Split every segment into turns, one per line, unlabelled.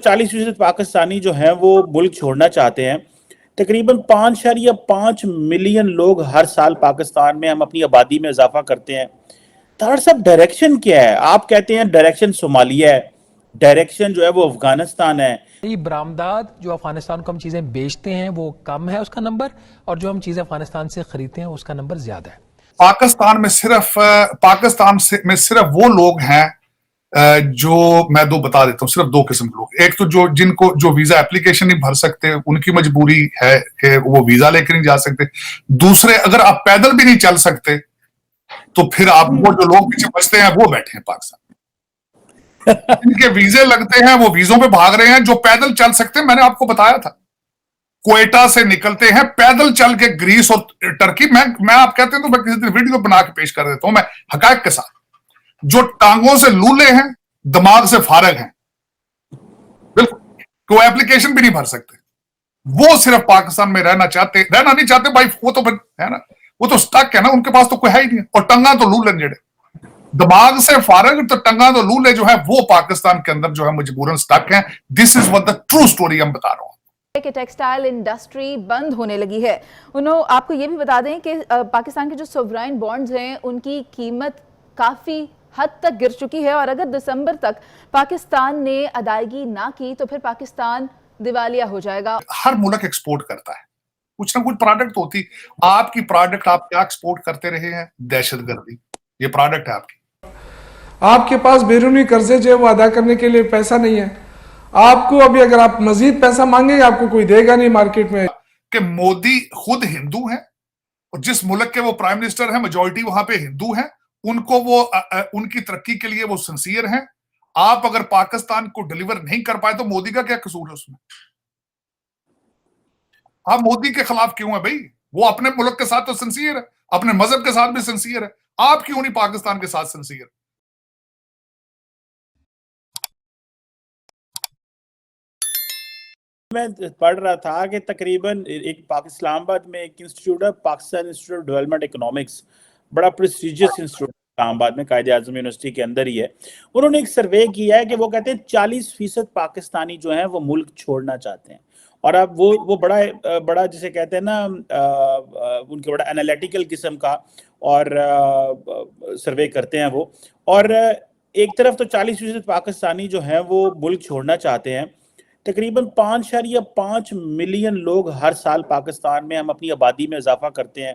40% पाकिस्तानी जो हैं वो मुल्क छोड़ना चाहते हैं। तकरीबन 5.5 मिलियन लोग हर साल पाकिस्तान में हम अपनी आबादी में इजाफा करते हैं। तार साहब डायरेक्शन क्या है? आप कहते हैं डायरेक्शन सोमालिया है, डायरेक्शन जो है वो अफगानिस्तान है।
बरामदात जो अफगानिस्तान को हम चीज़ें बेचते हैं वो कम है उसका नंबर, और जो हम चीज़ें अफगानिस्तान से खरीदते हैं उसका नंबर ज्यादा है।
पाकिस्तान में सिर्फ वो लोग हैं जो मैं दो बता देता हूँ, सिर्फ दो किस्म के लोग। एक तो जो वीजा एप्लीकेशन नहीं भर सकते, उनकी मजबूरी है कि वो वीजा लेकर नहीं जा सकते। दूसरे, अगर आप पैदल भी नहीं चल सकते तो फिर आप वो जो लोग पीछे बचते हैं वो बैठे हैं पाकिस्तान। इनके वीजे लगते हैं, वो वीजों पे भाग रहे हैं। जो पैदल चल सकते हैं, मैंने आपको बताया था, क्वेटा से निकलते हैं पैदल चल के ग्रीस और टर्की। मैं आप कहते हैं तो मैं किसी दिन वीडियो बना के पेश कर देता हूं, मैं हकायक के साथ। जो टांगों से लूले हैं, दिमाग से फारग हैं, बिल्कुल कोई एप्लीकेशन भी नहीं भर सकते, वो सिर्फ पाकिस्तान में रहना नहीं चाहते भाई। वो तो है ना, वो तो स्टक है ना, उनके पास तो कोई है ही नहीं। और टंगा तो लूले जड़े, दिमाग से फारग तो टंगा तो लूले जो है वो पाकिस्तान के अंदर जो है मजबूरन स्टक है। This is what the true story हम बता रहा हूं
कि टेक्सटाइल इंडस्ट्री बंद होने लगी है। आपको ये भी बता दें कि पाकिस्तान के जो सोवराइन बॉन्ड्स हैं उनकी कीमत काफ़ी हद तक गिर चुकी है, और अगर दिसंबर तक पाकिस्तान ने अदायगी ना की तो फिर पाकिस्तान दिवालिया हो जाएगा।
हर मुल्क एक्सपोर्ट करता है, कुछ ना कुछ प्रोडक्ट होती। आपकी प्रोडक्ट आप क्या एक्सपोर्ट करते रहे हैं? दहशतगर्दी, ये प्रोडक्ट है आपकी।
आपके पास बैरूनी कर्जे जो है वो अदा करने के लिए पैसा नहीं है। आपको अभी अगर आप मजीद पैसा मांगेंगे आपको कोई देगा नहीं मार्केट में।
कि मोदी खुद हिंदू हैं, और जिस मुल्क के वो प्राइम मिनिस्टर हैं मेजॉरिटी वहां पे हिंदू हैं, उनको वो उनकी तरक्की के लिए वो सिंसियर हैं। आप अगर पाकिस्तान को डिलीवर नहीं कर पाए तो मोदी का क्या कसूर है उसमें? आप मोदी के खिलाफ क्यों है भाई? वो अपने मुल्क के साथ तो सिंसियर है, अपने मजहब के साथ भी सिंसियर है, आप क्यों नहीं पाकिस्तान के साथ सिंसियर?
मैं पढ़ रहा था कि तकरीबन एक इस्लामाबाद में एक इंस्टीट्यूट है, Pakistan institute of development economics, बड़ा प्रेस्टिजियस इंस्टीट्यूट इस्लामाबाद में, कायदे आजम यूनिवर्सिटी के अंदर ही है। उन्होंने एक सर्वे किया है कि वो कहते हैं 40% पाकिस्तानी जो हैं वो मुल्क छोड़ना चाहते हैं। और अब वो बड़ा जिसे कहते हैं ना, उनके बड़ा एनालिटिकल किस्म का और सर्वे करते हैं वो। और एक तरफ तो 40% पाकिस्तानी जो हैं वो मुल्क छोड़ना चाहते हैं। तकरीबन 5.5 मिलियन लोग हर साल पाकिस्तान में हम अपनी आबादी में इजाफा करते हैं।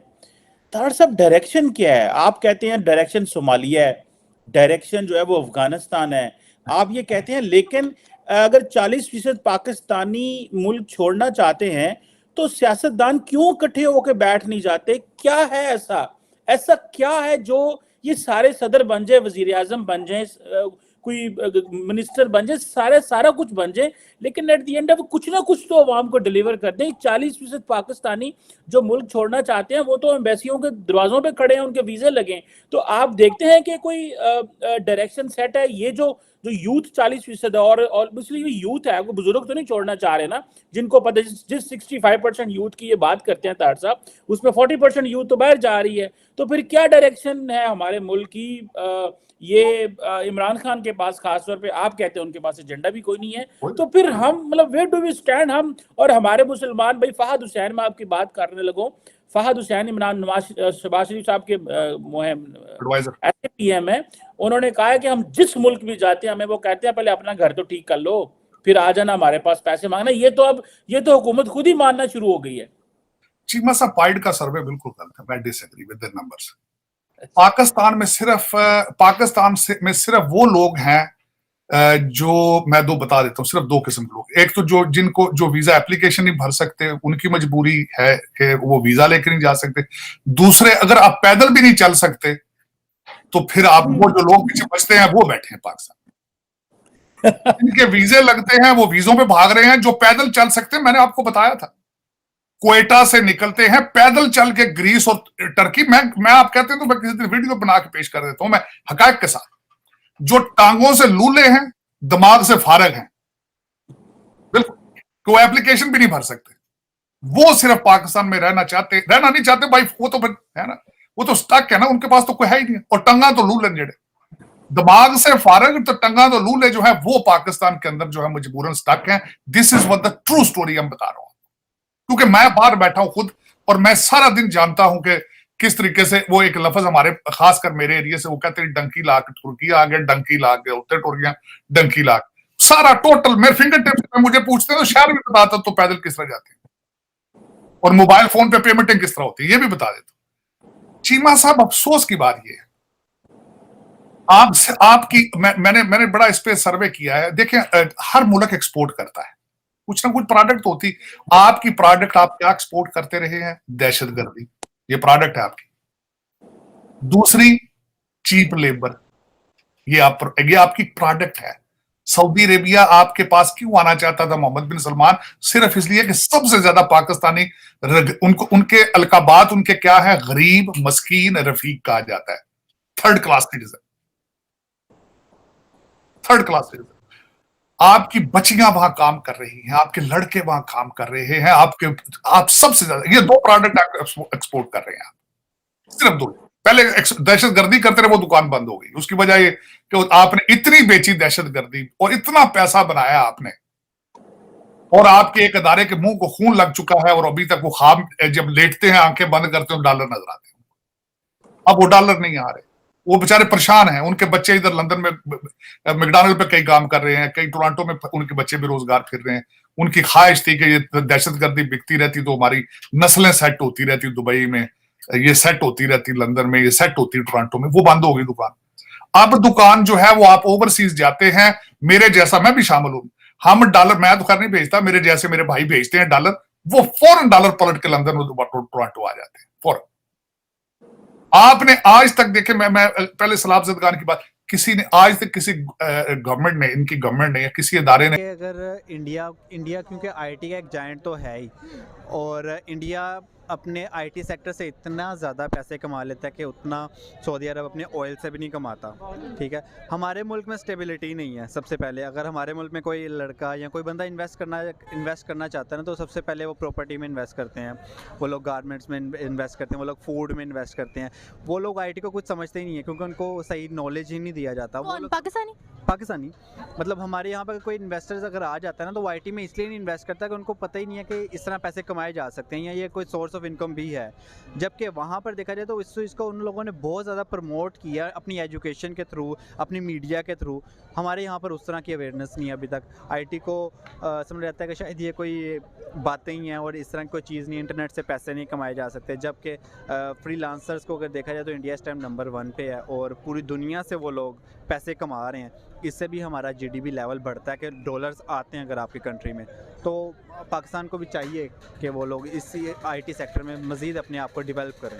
तार साहब डायरेक्शन क्या है? आप कहते हैं डायरेक्शन सोमालिया है, डायरेक्शन जो है वो अफगानिस्तान है, आप ये कहते हैं। लेकिन अगर 40% पाकिस्तानी मुल्क छोड़ना चाहते हैं तो सियासतदान क्यों इकट्ठे होकर बैठ नहीं जाते? क्या है ऐसा क्या है जो ये सारे सदर बन जाए, वजीर आजम बन जाए, कोई मिनिस्टर बन जाए, सारा कुछ बन जाए, लेकिन एट दी एंड ऑफ कुछ ना कुछ तो अवाम को डिलीवर कर दें। 40% पाकिस्तानी जो मुल्क छोड़ना चाहते हैं वो तो एम्बेसियों के दरवाजों पे खड़े हैं, उनके वीजे लगे। तो आप देखते हैं कि कोई डायरेक्शन सेट है? ये जो यूथ 40% है, और मुस्लिम यूथ है, वो बुजुर्ग तो नहीं छोड़ना चाह रहे ना, जिनको पता, जिस 65% यूथ की ये बात करते हैं तार साहब, उसमें 40% यूथ तो बाहर जा रही है। तो फिर क्या डायरेक्शन है हमारे मुल्क की? ये इमरान खान के पास खासतौर पे आप कहते हैं उनके पास एजेंडा भी कोई नहीं है, तो फिर हम मतलब वेयर डू वी स्टैंड? हम और हमारे मुसलमान भाई, फहद हुसैन, मैं आपकी बात करने लगूं, फहद हुसैन इमरान शहबाज शरीफ साहब के ऐसे पीएम है, उन्होंने कहा है कि हम जिस मुल्क भी जाते हैं हमें वो कहते हैं पहले अपना घर तो ठीक कर लो, फिर आ जाना हमारे पास पैसे मांगना। ये तो हुकूमत खुद ही मानना शुरू हो गई है।
चीमा साहब, पाइड का सर्वे बिल्कुल गलत है, मैं disagree with the numbers. Pakistan में सिर्फ वो लोग हैं जो मैं दो बता देता हूं, सिर्फ दो किस्म के लोग। एक तो जो वीजा एप्लीकेशन नहीं भर सकते, उनकी मजबूरी है कि वो वीजा लेकर नहीं जा सकते। दूसरे, अगर आप पैदल भी नहीं चल सकते तो फिर आप वो जो लोग पीछे बचते हैं वो बैठे हैं पाकिस्तान। इनके वीजे लगते हैं, वो वीजों पे भाग रहे हैं। जो पैदल चल सकते हैं, मैंने आपको बताया था, क्वेटा से निकलते हैं पैदल चल के ग्रीस और टर्की। मैं आप कहते हैं तो मैं किसी दिन वीडियो बना के पेश कर देता हूं, मैं हकायक के साथ। जो टांगों से लूले हैं, दिमाग से फारग हैं, बिल्कुल कोई एप्लीकेशन भी नहीं भर सकते, वो सिर्फ पाकिस्तान में रहना नहीं चाहते भाई। वो तो है ना, वो तो स्टक है ना, उनके पास तो कोई है ही नहीं। और टंगा तो लूले जड़े, दिमाग से फारग तो टंगा तो लूले जो है वो पाकिस्तान के अंदर जो है मजबूरन स्टक है। This is what the true story हम बता रहा हूं, क्योंकि मैं बाहर बैठा हूं खुद और मैं सारा दिन जानता हूं कि किस तरीके से वो एक लफ्ज हमारे खासकर मेरे एरिया से वो कहते हैं डंकी लाख तुर्की आ गए, डंकी लाख गए होते टुर्कियां, डंकी लाख सारा टोटल मेरे फिंगर टिप्स पे मुझे पूछते हैं तो शहर भी बताता तो पैदल किस तरह जाते हैं और मोबाइल फोन पे पेमेंटिंग किस तरह होती है ये भी बता देता। चीमा साहब अफसोस की बात ये है, आपकी मैंने बड़ा इस पे सर्वे किया है। देखें हर मुल्क एक्सपोर्ट करता है, कुछ ना कुछ प्रोडक्ट होती। आपकी प्रोडक्ट आप क्या एक्सपोर्ट करते रहे हैं? दहशतगर्दी, ये प्रोडक्ट है आपकी। दूसरी चीप लेबर, ये आपकी प्रोडक्ट है। सऊदी अरेबिया आपके पास क्यों आना चाहता था मोहम्मद बिन सलमान? सिर्फ इसलिए कि सबसे ज्यादा पाकिस्तानी उनको उनके अलकाबात उनके क्या है? गरीब, मस्कीन, रफीक कहा जाता है, third class citizen, third class citizen. आपकी बच्चियां वहां काम कर रही हैं, आपके लड़के वहां काम कर रहे हैं, आप सबसे ज्यादा ये दो प्रोडक्ट आप एक्सपोर्ट कर रहे हैं, आप सिर्फ दो। पहले दहशतगर्दी करते रहे, वो दुकान बंद हो गई। उसकी वजह ये कि आपने इतनी बेची दहशतगर्दी और इतना पैसा बनाया आपने, और आपके एक अदारे के मुंह को खून लग चुका है और अभी तक वो खाम जब लेटते हैं आंखें बंद करते हैं डॉलर नजर आते हैं। अब वो डॉलर नहीं आ रहे, वो बेचारे परेशान हैं। उनके बच्चे इधर लंदन में मैकडॉनल्ड पे कई काम कर रहे हैं, कई टोरंटो में उनके बच्चे बेरोजगार फिर रहे हैं। उनकी ख्वाहिश थी कि ये दहशतगर्दी बिकती रहती तो हमारी नस्लें सेट होती रहती, दुबई में ये सेट होती रहती, लंदन में ये सेट होती, टोरंटो में। वो बंद हो गई दुकान। अब दुकान जो है वो आप ओवरसीज जाते हैं, मेरे जैसा मैं भी शामिल हूं, हम डॉलर, मैं तो खैर नहीं भेजता, मेरे जैसे मेरे भाई भेजते हैं डॉलर, वो फौरन डॉलर पलट के लंदन में टोरंटो आ जाते हैं फौरन। आपने आज तक देखे, मैं पहले सलाब ज़दगान की बात, किसी ने आज तक किसी गवर्नमेंट ने, इनकी गवर्नमेंट ने या किसी इदारे ने,
अगर इंडिया क्योंकि आईटी का एक जायंट तो है ही, और इंडिया अपने आईटी सेक्टर से इतना ज़्यादा पैसे कमा लेता है कि उतना सऊदी अरब अपने ऑयल से भी नहीं कमाता। ठीक है, हमारे मुल्क में स्टेबिलिटी नहीं है। सबसे पहले अगर हमारे मुल्क में कोई लड़का या कोई बंदा इन्वेस्ट करना चाहता है ना, तो सबसे पहले वो प्रॉपर्टी में इन्वेस्ट करते हैं, वो लोग गारमेंट्स में इन्वेस्ट करते हैं, वो लोग फूड में इन्वेस्ट करते हैं। वो लोग आईटी को कुछ समझते ही नहीं है, क्योंकि उनको सही नॉलेज ही नहीं दिया जाता। वो लोग पाकिस्तानी मतलब हमारे यहाँ पर कोई इन्वेस्टर्स अगर आ जाता है ना, तो वो आईटी में इसलिए नहीं इन्वेस्ट करता कि उनको पता ही नहीं है कि इस तरह पैसे कमाए जा सकते हैं या ये कोई सोर्स ऑफ इनकम भी है। जबकि वहाँ पर देखा जाए तो इसको उन लोगों ने बहुत ज़्यादा प्रमोट किया अपनी एजुकेशन के थ्रू, अपनी मीडिया के थ्रू। हमारे यहाँ पर उस तरह की अवेयरनेस नहीं है अभी तक। आईटी को समझ आता है कि शायद ये कोई बातें ही हैं और इस तरह की कोई चीज़ नहीं, इंटरनेट से पैसे नहीं कमाए जा सकते। जबकि फ्रीलांसर्स को अगर देखा जाए तो इंडिया इस टाइम नंबर 1 पे है और पूरी दुनिया से वो लोग पैसे कमा रहे हैं। इससे भी हमारा जीडीपी लेवल बढ़ता है कि डॉलर्स आते हैं अगर आपकी कंट्री में। तो पाकिस्तान को भी चाहिए कि वो लोग इस आईटी सेक्टर में मज़ीद अपने आप को डेवलप करें।